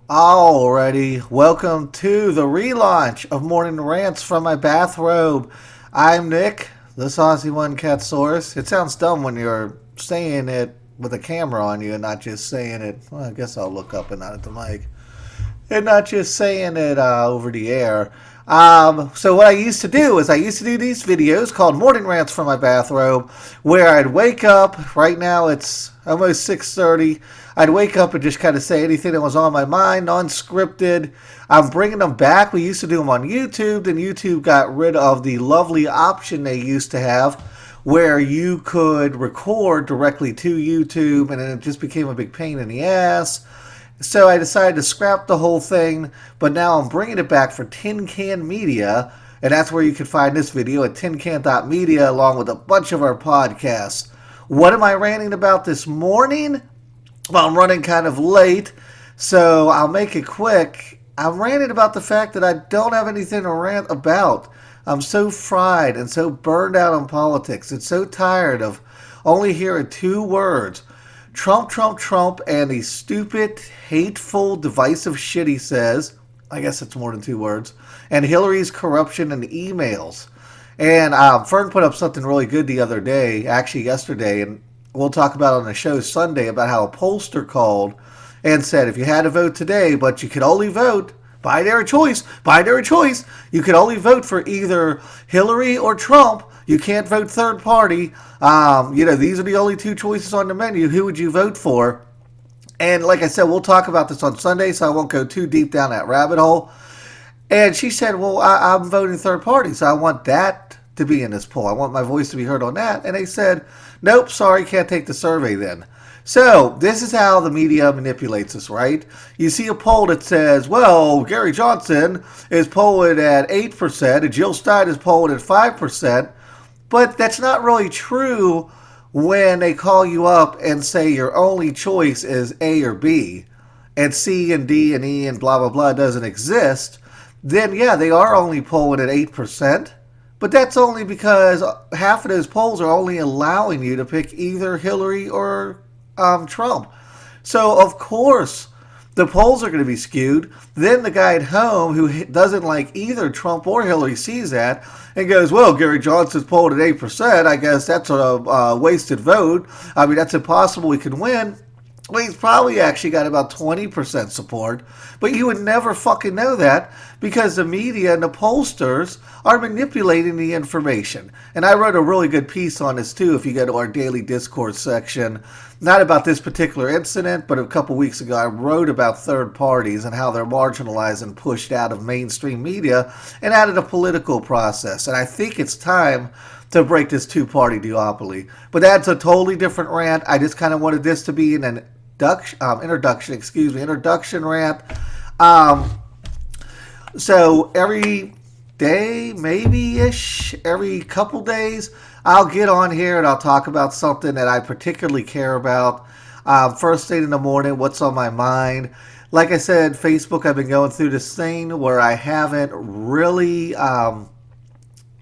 Alrighty, welcome to the relaunch of Morning Rants from My Bathrobe. I'm Nick, the saucy one cat source. It sounds dumb when you're saying it with a camera on you and not just saying it. Well, I guess I'll look up and not at the mic. And not just saying it over the air. So what I used to do is I used to do these videos called Morning Rants from My Bathrobe, where I'd wake up. Right now it's almost 6:30. I'd wake up and just kind of say anything that was on my mind, unscripted. I'm bringing them back. We used to do them on YouTube, then YouTube got rid of the lovely option they used to have where you could record directly to YouTube, and then it just became a big pain in the ass. So I decided to scrap the whole thing, but now I'm bringing it back for Tin Can Media, and that's where you can find this video at tincan.media along with a bunch of our podcasts. What am I ranting about this morning? Well, I'm running kind of late, so I'll make it quick. I'm ranting about the fact that I don't have anything to rant about. I'm so fried and so burned out on politics and so tired of only hearing two words: Trump, Trump, Trump, and the stupid, hateful, divisive shit he says. I guess it's more than two words. And Hillary's corruption and emails. And Fern put up something really good the other day, actually yesterday, and we'll talk about it on the show Sunday about how a pollster called and said if you had to vote today, but you could only vote binary choice, you could only vote for either Hillary or Trump. You can't vote third party. These are the only two choices on the menu. Who would you vote for? And like I said, we'll talk about this on Sunday, so I won't go too deep down that rabbit hole. And she said, well, I'm voting third party, so I want that to be in this poll. I want my voice to be heard on that. And they said, nope, sorry, can't take the survey then. So this is how the media manipulates us, right? You see a poll that says, well, Gary Johnson is polling at 8% and Jill Stein is polling at 5%. But that's not really true when they call you up and say your only choice is A or B and C and D and E and blah, blah, blah doesn't exist. Then, yeah, they are only polling at 8%. But that's only because half of those polls are only allowing you to pick either Hillary or Trump. So, of course, the polls are going to be skewed. Then the guy at home who doesn't like either Trump or Hillary sees that and goes, well, Gary Johnson's polled at 8%. I guess that's a wasted vote. I mean, that's impossible. We can win. Well, he's probably actually got about 20% support, but you would never fucking know that because the media and the pollsters are manipulating the information. And I wrote a really good piece on this too if you go to our daily discourse section. Not about this particular incident, but a couple weeks ago I wrote about third parties and how they're marginalized and pushed out of mainstream media and out of the political process. And I think it's time to break this two-party duopoly. But that's a totally different rant. I just kind of wanted this to be an introduction rant. So every day, maybe-ish, every couple days, I'll get on here and I'll talk about something that I particularly care about. First thing in the morning, what's on my mind. Like I said, Facebook, I've been going through this thing where I haven't really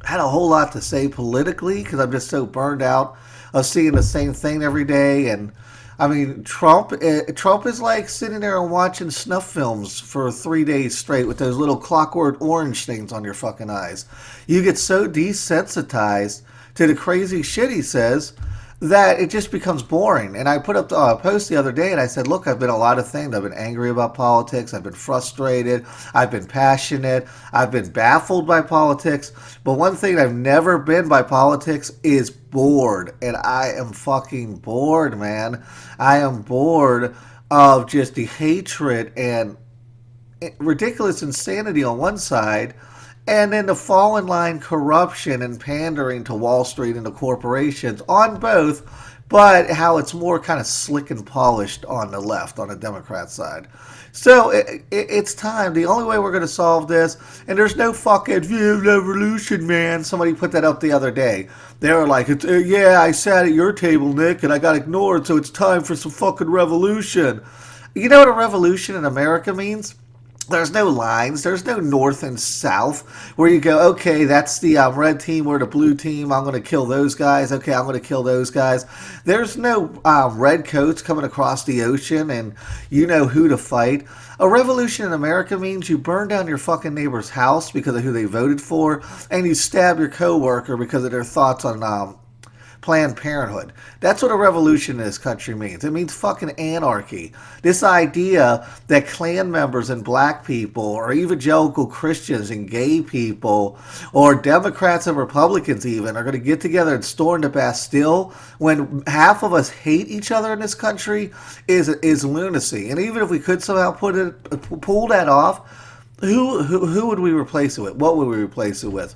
had a whole lot to say politically because I'm just so burned out of seeing the same thing every day. And I mean, Trump is like sitting there and watching snuff films for 3 days straight with those little clockwork orange things on your fucking eyes. You get so desensitized to the crazy shit he says that it just becomes boring. And I put up a post the other day and I said, look, I've been a lot of things. I've been angry about politics. I've been frustrated. I've been passionate. I've been baffled by politics. But one thing I've never been by politics is bored. And I am fucking bored, man. I am bored of just the hatred and ridiculous insanity on one side, and then the fall in line corruption and pandering to Wall Street and the corporations on both, but how it's more kind of slick and polished on the left, on the Democrat side. So it's time. The only way we're going to solve this, and there's no fucking revolution, man. Somebody put that up the other day. They were like, yeah, I sat at your table, Nick, and I got ignored, so it's time for some fucking revolution. You know what a revolution in America means? There's no lines. There's no north and south where you go, okay, that's the red team or the blue team. I'm going to kill those guys. Okay, I'm going to kill those guys. There's no red coats coming across the ocean and you know who to fight. A revolution in America means you burn down your fucking neighbor's house because of who they voted for, and you stab your coworker because of their thoughts on Planned Parenthood. That's what a revolution in this country means. It means fucking anarchy. This idea that Klan members and black people, or evangelical Christians and gay people, or Democrats and Republicans even, are going to get together and storm the Bastille when half of us hate each other in this country is lunacy. And even if we could somehow pull that off, who would we replace it with? What would we replace it with?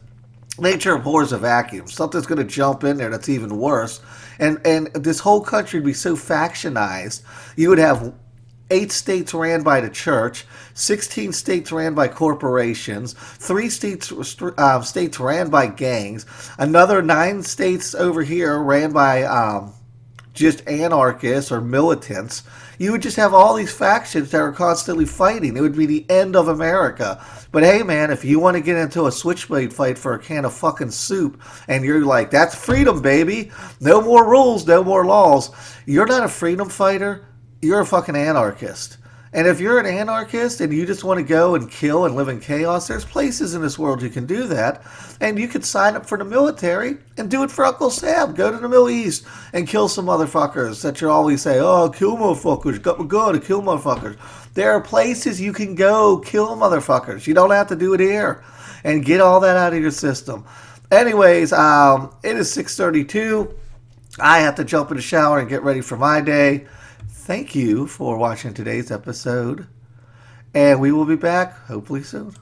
Nature abhors a vacuum. Something's going to jump in there that's even worse. And this whole country would be so factionized. You would have 8 states ran by the church, 16 states ran by corporations, 3 states ran by gangs, another 9 states over here ran by just anarchists or militants. You would just have all these factions that are constantly fighting. It would be the end of America. But hey, man, if you want to get into a switchblade fight for a can of fucking soup and you're like, that's freedom, baby. No more rules, no more laws. You're not a freedom fighter. You're a fucking anarchist. And if you're an anarchist and you just want to go and kill and live in chaos, there's places in this world you can do that. And you could sign up for the military and do it for Uncle Sam. Go to the Middle East and kill some motherfuckers that you always say, oh, kill motherfuckers. Go to kill motherfuckers. There are places you can go kill motherfuckers. You don't have to do it here. And get all that out of your system. Anyways, it is 6:32. I have to jump in the shower and get ready for my day. Thank you for watching today's episode, and we will be back hopefully soon.